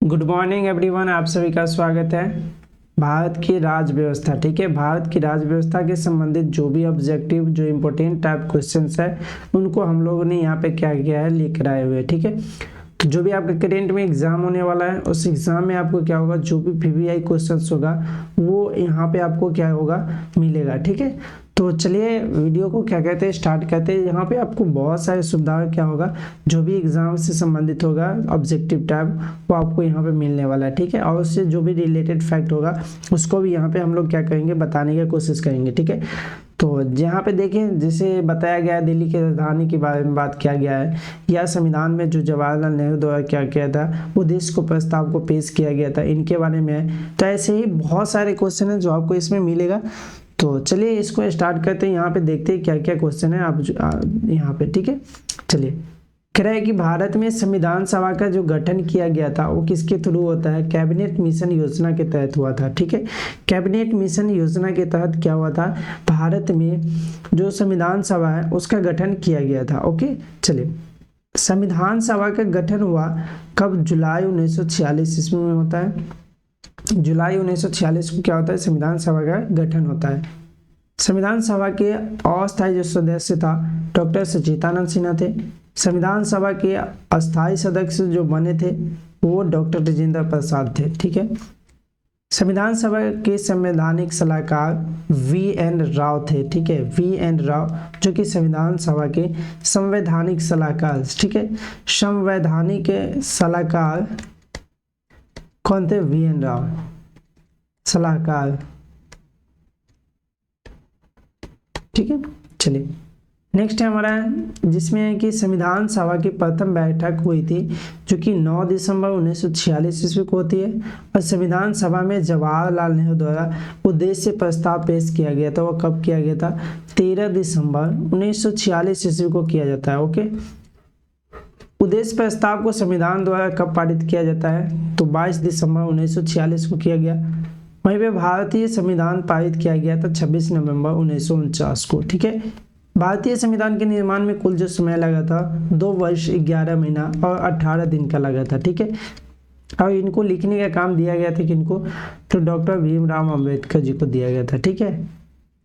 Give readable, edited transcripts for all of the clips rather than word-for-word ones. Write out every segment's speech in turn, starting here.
Good morning everyone, आप सभी का स्वागत है। भारत की राज्य व्यवस्था, ठीक है, भारत की राज्य व्यवस्था के संबंधित जो भी ऑब्जेक्टिव, जो इम्पोर्टेंट टाइप क्वेश्चंस है उनको हम लोगों ने यहाँ पे क्या किया है, लेकर आए हुए, ठीक है। तो जो भी आपका करेंट में एग्जाम होने वाला है उस एग्जाम में आपको क्या होगा, जो भी पीवीआई क्वेश्चंस होगा वो यहाँ पे आपको क्या होगा, मिलेगा, ठीक है। तो चलिए वीडियो को क्या कहते हैं, स्टार्ट करते हैं। यहाँ पे आपको बहुत सारी सुविधाएं क्या होगा, जो भी एग्जाम से संबंधित होगा ऑब्जेक्टिव टाइप वो आपको यहाँ पे मिलने वाला है, ठीक है। और उससे जो भी रिलेटेड फैक्ट होगा उसको भी यहाँ पे हम लोग क्या करेंगे, बताने की कोशिश करेंगे, ठीक है। तो यहाँ पे देखें, जैसे बताया गया है दिल्ली की राजधानी के बारे में बात किया गया है, या संविधान में जो जवाहरलाल नेहरू द्वारा क्या किया था वो देश को प्रस्ताव को पेश किया गया था, इनके बारे में है। तो ऐसे ही बहुत सारे क्वेश्चन हैं जो आपको इसमें मिलेगा। तो चलिए इसको स्टार्ट करते हैं। यहाँ पे देखते हैं क्या क्या क्वेश्चन है आप यहाँ पे, ठीक है। चलिए, कह रहा है कि भारत में संविधान सभा का जो गठन किया गया था वो किसके थ्रू होता है, कैबिनेट मिशन योजना के तहत हुआ था, ठीक है। कैबिनेट मिशन योजना के तहत क्या हुआ था, भारत में जो संविधान सभा है उसका गठन किया गया था। ओके, चलिए, संविधान सभा का गठन हुआ कब, जुलाई 1946 ईस्वी में होता है। जुलाई 1946 को क्या होता है, संविधान सभा का गठन होता है। संविधान सभा के अस्थायी जो सदस्य था डॉक्टर सच्चिदानंद सिन्हा थे। संविधान सभा के अस्थायी सदस्य जो बने थे वो डॉक्टर राजेंद्र प्रसाद थे, ठीक है। संविधान सभा के संवैधानिक सलाहकार VN राव थे, ठीक है, VN राव, जो कि संविधान सभा के संवैधानिक सलाहकार, ठीक है। संवैधानिक सलाहकार कौन थे, VN राव सलाहकार, ठीक है। चलिए नेक्स्ट है हमारा, जिसमें है कि संविधान सभा की प्रथम बैठक हुई थी जो कि 9 दिसंबर 1946 ईस्वी को होती है। और संविधान सभा में जवाहरलाल नेहरू द्वारा उद्देश्य प्रस्ताव पेश किया गया था, वो कब किया गया था, 13 दिसंबर 1946 ईस्वी को किया जाता है। ओके, उद्देश्य प्रस्ताव को संविधान द्वारा कब पारित किया जाता है, तो 22 दिसंबर 1946 को किया गया। वहीं पे भारतीय संविधान पारित किया गया था 26 नवंबर 1949 को, ठीक है। भारतीय संविधान के निर्माण में कुल जो समय लगा था 2 वर्ष 11 महीना और 18 दिन का लगा था, ठीक है। और इनको लिखने का काम दिया गया था किनको, तो डॉक्टर भीमराव अम्बेडकर जी को दिया गया था, ठीक है।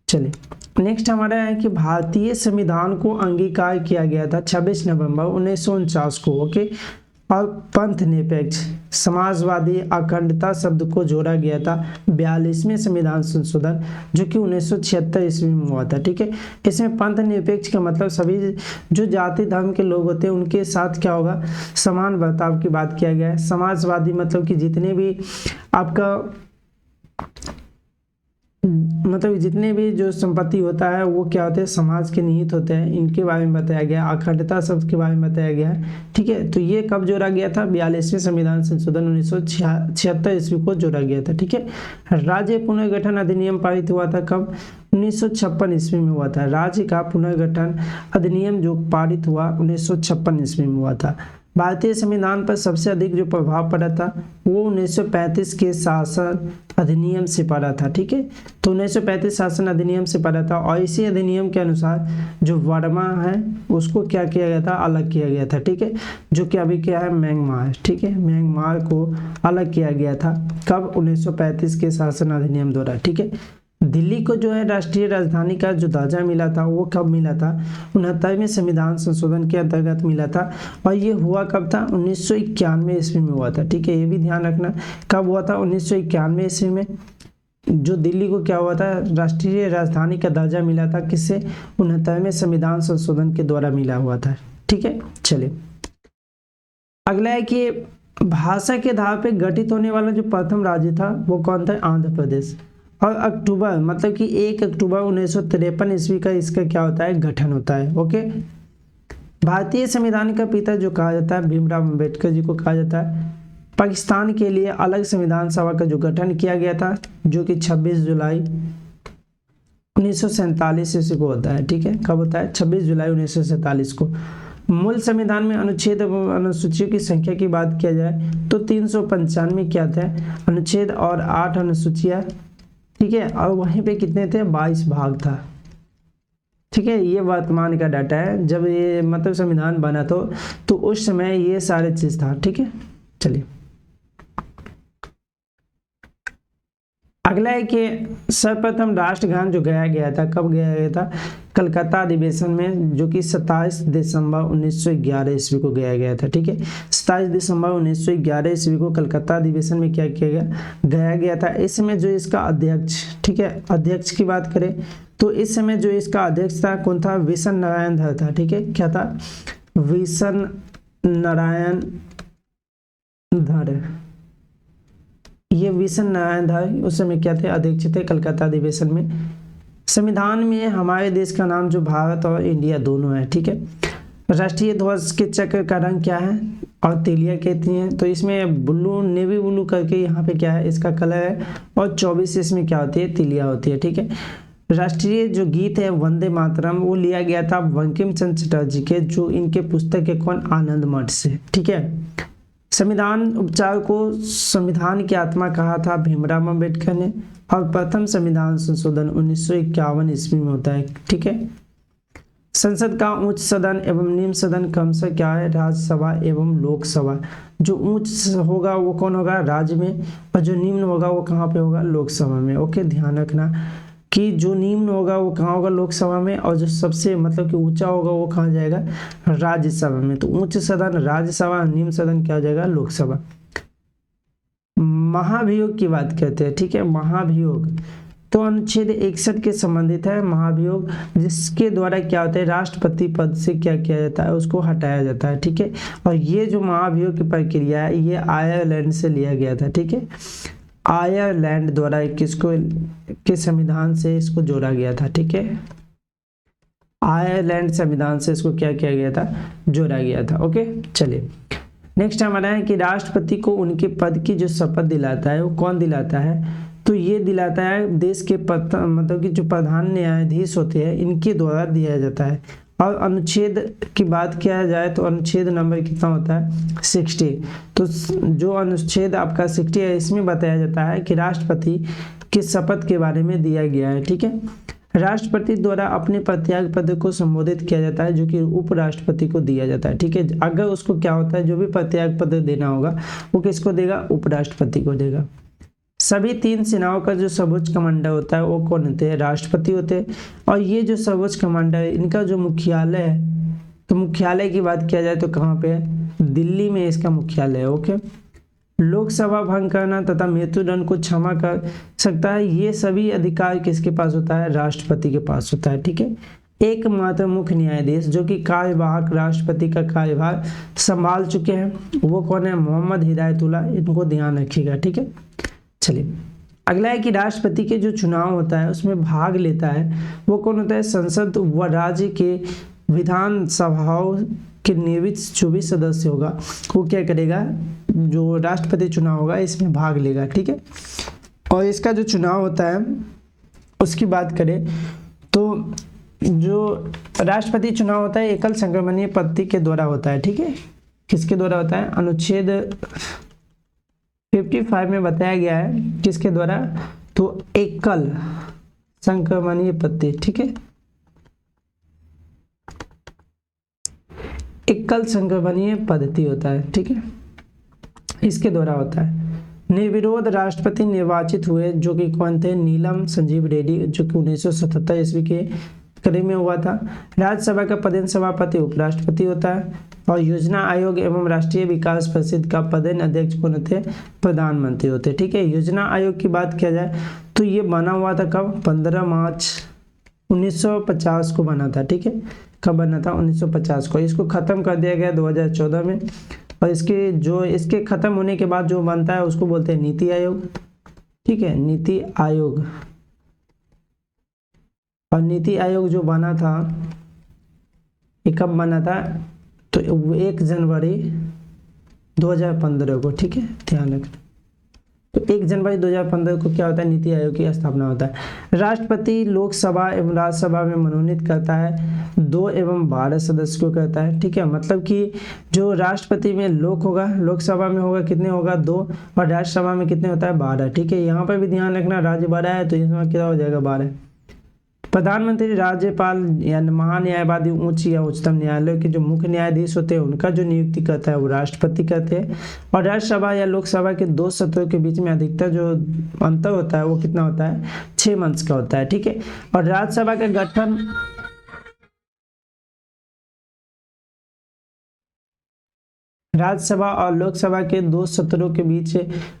चलिए नेक्स्ट हमारा है कि भारतीय संविधान को अंगीकार किया गया था 26 नवंबर 1949 को, ओके। और पंथ निरपेक्ष समाजवादी अखंडता शब्द को जोड़ा गया था 42वें संविधान संशोधन जो कि 1976 ईस्वी में हुआ था, ठीक है। इसमें पंथ निरपेक्ष का मतलब सभी जो जाति धर्म के लोग होते हैं उनके साथ क्या होगा, समान बर्ताव की बात किया गया है। समाजवादी मतलब कि जितने भी आपका मतलब जितने भी जो संपत्ति होता है वो क्या होते हैं, समाज के निहित होते हैं, इनके बारे में बताया गया। अखंडता शब्द के बारे में बताया गया है, ठीक है। तो ये कब जोड़ा गया था, 42वें संविधान संशोधन 1976 ईस्वी को जोड़ा गया था, ठीक है। राज्य पुनर्गठन अधिनियम पारित हुआ था कब, 1956 ईस्वी में हुआ था। राज्य का पुनर्गठन अधिनियम जो पारित हुआ 1956 ईस्वी में हुआ था। भारतीय संविधान पर सबसे अधिक जो प्रभाव पड़ा था वो 1935 के शासन अधिनियम से पड़ा था, ठीक है। तो 1935 शासन अधिनियम से पड़ा था और इसी अधिनियम के अनुसार जो वर्मा है उसको क्या किया गया था, अलग किया गया था, ठीक है। जो कि अभी क्या है, म्यांमार, ठीक है, म्यांमार को अलग किया गया था कब, 1935 के शासन अधिनियम द्वारा, ठीक है। दिल्ली को जो है राष्ट्रीय राजधानी का जो दर्जा मिला था वो कब मिला था, 69वें संविधान संशोधन के अंतर्गत मिला था। और ये हुआ कब था, 1991 ईस्वी में हुआ था, ठीक है। ये भी ध्यान रखना कब हुआ था, 1991 ईस्वी में जो दिल्ली को क्या हुआ था, राष्ट्रीय राजधानी का दर्जा मिला था, किससे, 69वें संविधान संशोधन के द्वारा मिला हुआ था, ठीक है। चलिए अगला है कि भाषा के आधार पर गठित होने वाला जो प्रथम राज्य था वो कौन था, आंध्र प्रदेश। और अक्टूबर मतलब कि 1 अक्टूबर 1953 ईस्वी का इसका क्या होता है, गठन होता है, ओके। भारतीय संविधान का पिता जो कहा जाता है भीमराव अम्बेडकर जी को कहा जाता है। पाकिस्तान के लिए अलग संविधान सभा का जो गठन किया गया था जो कि 26 जुलाई 1947 ईस्वी को होता है, ठीक है। कब होता है, 26 जुलाई 1947 को। मूल संविधान में अनुच्छेद अनुसूचियों की संख्या की बात किया जाए तो 395 क्या था अनुच्छेद और 8 अनुसूचियां, ठीक है। और वहीं पे कितने थे, 22 भाग था, ठीक है। ये वर्तमान का डाटा है, जब ये मतलब संविधान बना तो उस समय ये सारे चीज था, ठीक है। चलिए अगला है कि सर्वप्रथम राष्ट्रगान जो गाया गया था, कब गाया गया था? कलकत्ता अधिवेशन में, जो कि 27 दिसंबर 1911 ईस्वी को गाया गया था। ठीक है, 27 दिसंबर 1911 ईस्वी को कलकत्ता अधिवेशन में क्या किया गया? गाया गया था। इस समय जो इसका अध्यक्ष, ठीक है, अध्यक्ष की बात करें तो इस समय जो इसका अध्यक्ष था कौन था? विशन नारायण धर था। ठीक है, क्या था? विशन नारायण धर। ये विशन नारायण धर उस समय क्या थे? अध्यक्ष थे कलकत्ता अधिवेशन में। संविधान में हमारे देश का नाम जो भारत और इंडिया दोनों है। ठीक है, राष्ट्रीय ध्वज के चक्र का रंग क्या है? और तिलिया कहती हैं, तो इसमें ब्लू, नेवी ब्लू करके यहाँ पे क्या है इसका कलर है, और 24 इसमें क्या होती है? तिलिया होती है। ठीक है, राष्ट्रीय जो गीत है वंदे मातरम, वो लिया गया था बंकिम चंद्र चटर्जी के, जो इनके पुस्तक है कौन? आनंद मठ से। ठीक है, संविधान उपचार को संविधान की आत्मा कहा था भीमराव अम्बेडकर ने, और प्रथम संविधान संशोधन 1951 ईस्वी में होता है। ठीक है, संसद का उच्च सदन एवं निम्न सदन क्रमशः क्या है? राज्यसभा एवं लोकसभा। जो उच्च होगा वो कौन होगा? राज्य में, और जो निम्न होगा वो कहाँ पे होगा? लोकसभा में। ओके, ध्यान रखना कि जो निम्न होगा वो कहाँ होगा? लोकसभा में, और जो सबसे मतलब कि ऊंचा होगा वो कहाँ जाएगा? राज्यसभा में। तो उच्च सदन राज्यसभा, निम्न सदन क्या हो जाएगा? लोकसभा। महाभियोग की बात करते हैं। ठीक है, महाभियोग तो अनुच्छेद 61 के संबंधित है महाभियोग, जिसके द्वारा क्या होता है? राष्ट्रपति पद से क्या किया जाता है? उसको हटाया जाता है। ठीक है, और ये जो महाभियोग की प्रक्रिया है ये आयरलैंड से लिया गया था। ठीक है, आयरलैंड द्वारा किसको के संविधान से इसको जोड़ा गया था। ठीक है, आयरलैंड संविधान से इसको क्या किया गया था? जोड़ा गया था। ओके, चलिए नेक्स्ट हमारा है कि राष्ट्रपति को उनके पद की जो शपथ दिलाता है वो कौन दिलाता है? तो ये दिलाता है देश के मतलब कि जो प्रधान न्यायाधीश होते हैं इनके द्वारा दिया जाता है। और अनुच्छेद की बात किया जाए तो अनुच्छेद नंबर कितना होता है? 60। तो जो अनुच्छेद आपका 60 है इसमें बताया जाता है कि राष्ट्रपति की शपथ के बारे में दिया गया है। ठीक है, राष्ट्रपति द्वारा अपने प्रत्याग पद को संबोधित किया जाता है, जो कि उपराष्ट्रपति को दिया जाता है। ठीक है, अगर उसको क्या होता है, जो भी प्रत्याग पद देना होगा वो किसको देगा? उपराष्ट्रपति को देगा। सभी 3 सेनाओं का जो सर्वोच्च कमांडर होता है वो कौन होते हैं? राष्ट्रपति होते हैं। और ये जो सर्वोच्च कमांडर है इनका जो मुख्यालय है, तो मुख्यालय की बात किया जाए तो कहाँ पे है? दिल्ली में इसका मुख्यालय है। ओके, लोकसभा भंग करना तथा मृत्युदंड को क्षमा कर सकता है, ये सभी अधिकार किसके पास होता है? राष्ट्रपति के पास होता है। ठीक है, एकमात्र मुख्य न्यायाधीश जो कि कार्यवाहक राष्ट्रपति का कार्यभार संभाल चुके हैं वो कौन है? मोहम्मद हिदायतुल्लाह। इनको ध्यान रखिएगा। ठीक है, चलिए अगला है कि राष्ट्रपति के जो चुनाव होता है उसमें भाग लेता है वो कौन होता है? संसद व राज्य के विधान सभाओं के नियमित 24 सदस्य होगा वो क्या करेगा? जो राष्ट्रपति चुनाव होगा इसमें भाग लेगा। ठीक है, और इसका जो चुनाव होता है उसकी बात करें तो जो राष्ट्रपति चुनाव होता है एकल संक्रमणीय पद्धति के द्वारा होता है। ठीक है, किसके द्वारा होता है? अनुच्छेद 55 में बताया गया है किसके द्वारा? तो एकल संक्रमणीय पद्धति। ठीक है, एकल संक्रमणीय पद्धति होता है। ठीक है, इसके द्वारा होता है। निर्विरोध राष्ट्रपति निर्वाचित हुए जो कि कौन थे? नीलम संजीव रेड्डी, जो कि 1977 ईस्वी के करीब में हुआ था। राज्यसभा का पदेन सभापति उपराष्ट्रपति होता है, और योजना आयोग एवं राष्ट्रीय विकास परिषद का पदेन अध्यक्ष कौन होते? प्रधानमंत्री होते। ठीक है, योजना आयोग की बात किया जाए तो ये बना हुआ था कब? 15 मार्च 1950 को बना था। ठीक है, कब बना था? 1950 को। इसको खत्म कर दिया गया 2014 में, और इसके खत्म होने के बाद जो बनता है उसको बोलते हैं नीति आयोग। ठीक है, नीति आयोग। और नीति आयोग जो बना था ये कब बना था? तो 1 जनवरी 2015 को। ठीक है, ध्यान रखना। तो 1 जनवरी 2015 को क्या होता है? नीति आयोग की स्थापना होता है। राष्ट्रपति लोकसभा एवं राज्यसभा में मनोनीत करता है 2 एवं 12 सदस्य को करता है। ठीक है, मतलब कि जो राष्ट्रपति में लोकसभा में होगा कितने होगा? 2, और राज्यसभा में कितने होता है? 12। ठीक है, यहाँ पर भी ध्यान रखना राज्य 12 है तो इसमें क्या हो जाएगा? 12। प्रधानमंत्री, राज्यपाल या महान्यायवादी, उच्च या उच्चतम न्यायालय के जो मुख्य न्यायाधीश होते हैं उनका जो नियुक्ति करता है वो राष्ट्रपति करते हैं। और राज्यसभा या लोकसभा के 2 सत्रों के बीच में अधिकतर जो अंतर होता है वो कितना होता है, 6 मंथ्स का होता है, ठीक है। और राज्यसभा का गठन राज्यसभा और लोकसभा के 2 सत्रों के बीच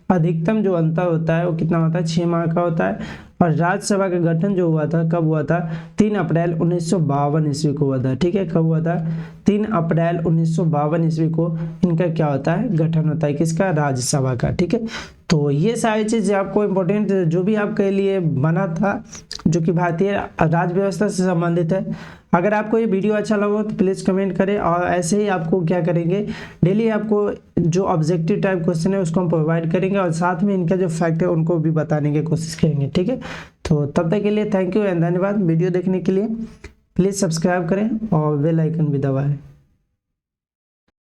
अधिकतम जो अंतर होता है वो कितना होता है, 6 माह का होता है। और राज्यसभा का गठन जो हुआ था कब हुआ था, 3 अप्रैल 1952 ईस्वी को हुआ था, ठीक है। कब हुआ था, 3 अप्रैल 1952 ईस्वी को इनका क्या होता है, गठन होता है, किसका, राज्यसभा का, ठीक है। तो ये सारी चीज़ आपको इम्पोर्टेंट जो भी आपके लिए बना था जो कि भारतीय राज्य व्यवस्था से संबंधित है। अगर आपको ये वीडियो अच्छा लगा तो प्लीज़ कमेंट करें, और ऐसे ही आपको क्या करेंगे, डेली आपको जो ऑब्जेक्टिव टाइप क्वेश्चन है उसको हम प्रोवाइड करेंगे, और साथ में इनका जो फैक्ट है उनको भी बताने की कोशिश करेंगे, ठीक है। तो तब तक के लिए थैंक यू एंड धन्यवाद। वीडियो देखने के लिए प्लीज़ सब्सक्राइब करें और बेल आइकन भी दबाएं।